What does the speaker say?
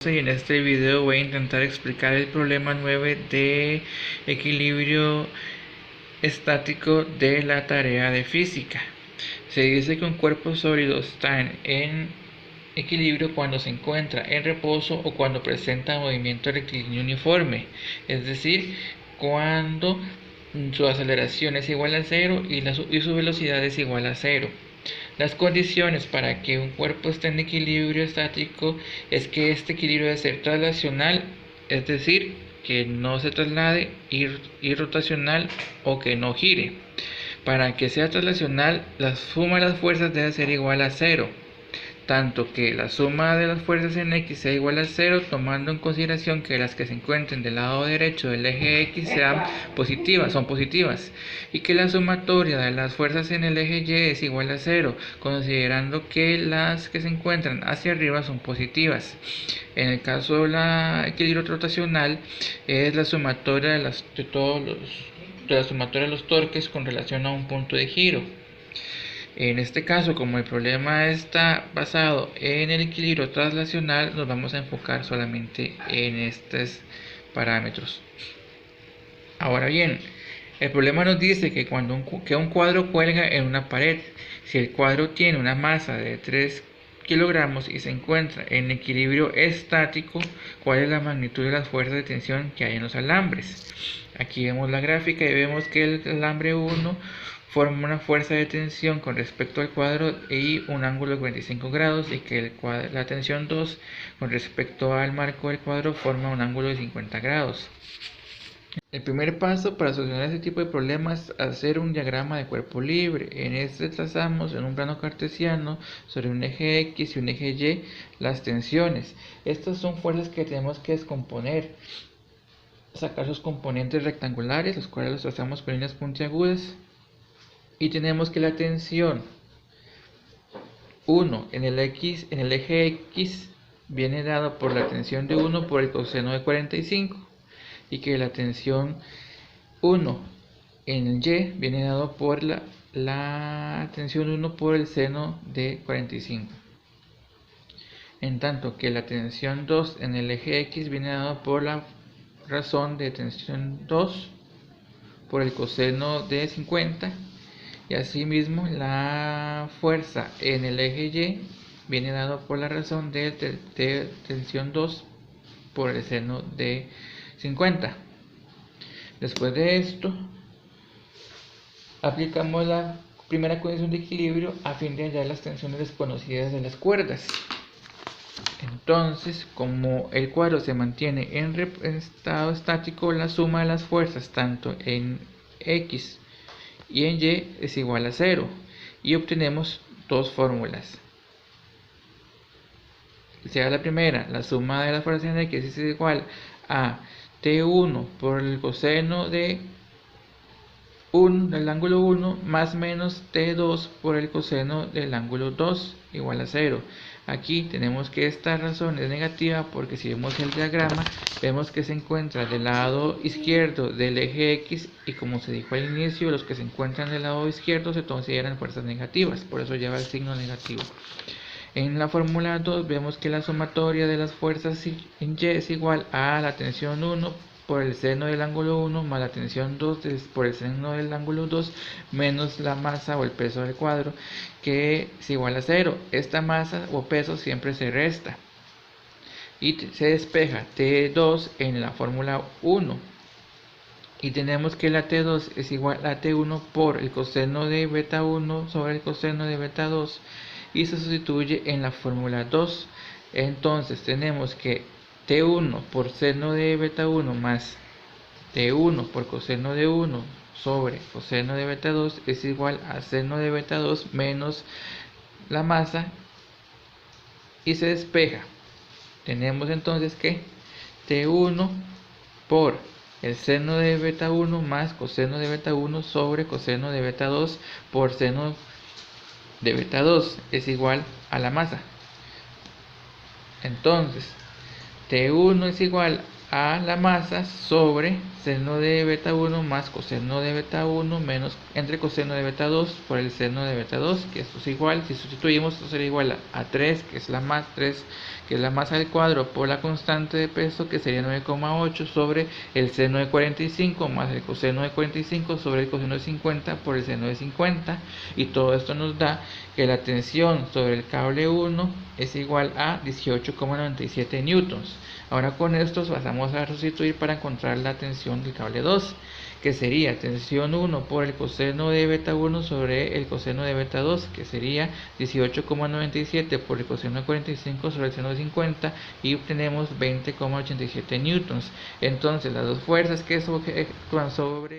Y en este video voy a intentar explicar el problema 9 de equilibrio estático de la tarea de física. Se dice que un cuerpo sólido está en equilibrio cuando se encuentra en reposo o cuando presenta movimiento rectilíneo uniforme, es decir, cuando su aceleración es igual a 0 y su velocidad es igual a 0. Las condiciones para que un cuerpo esté en equilibrio estático es que este equilibrio debe ser traslacional, es decir, que no se traslade, y rotacional o que no gire. Para que sea traslacional, la suma de las fuerzas debe ser igual a 0, tanto que la suma de las fuerzas en X sea igual a 0, tomando en consideración que las que se encuentren del lado derecho del eje X son positivas, y que la sumatoria de las fuerzas en el eje Y es igual a 0, considerando que las que se encuentran hacia arriba son positivas. En el caso del equilibrio rotacional, es la sumatoria de los torques con relación a un punto de giro. En este caso, como el problema está basado en el equilibrio traslacional, nos vamos a enfocar solamente en estos parámetros. Ahora bien, el problema nos dice que cuando un cuadro cuelga en una pared, si el cuadro tiene una masa de 3 kilogramos y se encuentra en equilibrio estático, ¿cuál es la magnitud de las fuerzas de tensión que hay en los alambres? Aquí vemos la gráfica y vemos que el alambre 1 forma una fuerza de tensión con respecto al cuadro y un ángulo de 45 grados, y que la tensión 2 con respecto al marco del cuadro forma un ángulo de 50 grados. El primer paso para solucionar este tipo de problemas es hacer un diagrama de cuerpo libre. En este trazamos en un plano cartesiano sobre un eje X y un eje Y las tensiones. Estas son fuerzas que tenemos que descomponer, sacar sus componentes rectangulares, los cuales los trazamos con líneas puntiagudas. Y tenemos que la tensión 1 en el eje X viene dado por la tensión de 1 por el coseno de 45, y que la tensión 1 en el Y viene dado por la tensión 1 por el seno de 45. En tanto que la tensión 2 en el eje X viene dado por la razón de tensión 2 por el coseno de 50. Y asimismo la fuerza en el eje Y viene dado por la razón de tensión 2 por el seno de 50. Después de esto, aplicamos la primera condición de equilibrio a fin de hallar las tensiones desconocidas de las cuerdas. Entonces, como el cuadro se mantiene en estado estático, la suma de las fuerzas tanto en X y en Y es igual a 0, y obtenemos dos fórmulas. Sea la primera, la suma de las fuerzas en X es igual a T1 por el coseno del ángulo 1 más menos T2 por el coseno del ángulo 2 igual a 0. Aquí tenemos que esta razón es negativa porque si vemos el diagrama vemos que se encuentra del lado izquierdo del eje X, y como se dijo al inicio, los que se encuentran del lado izquierdo se consideran fuerzas negativas, por eso lleva el signo negativo. En la fórmula 2 vemos que la sumatoria de las fuerzas en Y es igual a la tensión 1 por el seno del ángulo 1 más la tensión 2 por el seno del ángulo 2 menos la masa o el peso del cuadro, que es igual a 0. Esta masa o peso siempre se resta y se despeja T2 en la fórmula 1, y tenemos que la T2 es igual a T1 por el coseno de beta 1 sobre el coseno de beta 2, y se sustituye en la fórmula 2. Entonces tenemos que T1 por seno de beta 1 más T1 por coseno de 1 sobre coseno de beta 2 es igual a seno de beta 2 menos la masa, y se despeja. Tenemos entonces que T1 por el seno de beta 1 más coseno de beta 1 sobre coseno de beta 2 por seno de beta 2 es igual a la masa. Entonces T1 es igual a la masa sobre seno de beta 1 más coseno de beta 1 menos entre coseno de beta 2 por el seno de beta 2, que esto es igual, si sustituimos, esto será igual a 3, que es la masa al cuadro por la constante de peso, que sería 9,8 sobre el seno de 45 más el coseno de 45 sobre el coseno de 50 por el seno de 50, y todo esto nos da que la tensión sobre el cable 1 es igual a 18,97 newtons. Ahora con estos pasamos a sustituir para encontrar la tensión del cable 2, que sería tensión 1 por el coseno de beta 1 sobre el coseno de beta 2, que sería 18,97 por el coseno de 45 sobre el seno de 50, y obtenemos 20,87 newtons. Entonces las dos fuerzas que actúan sobre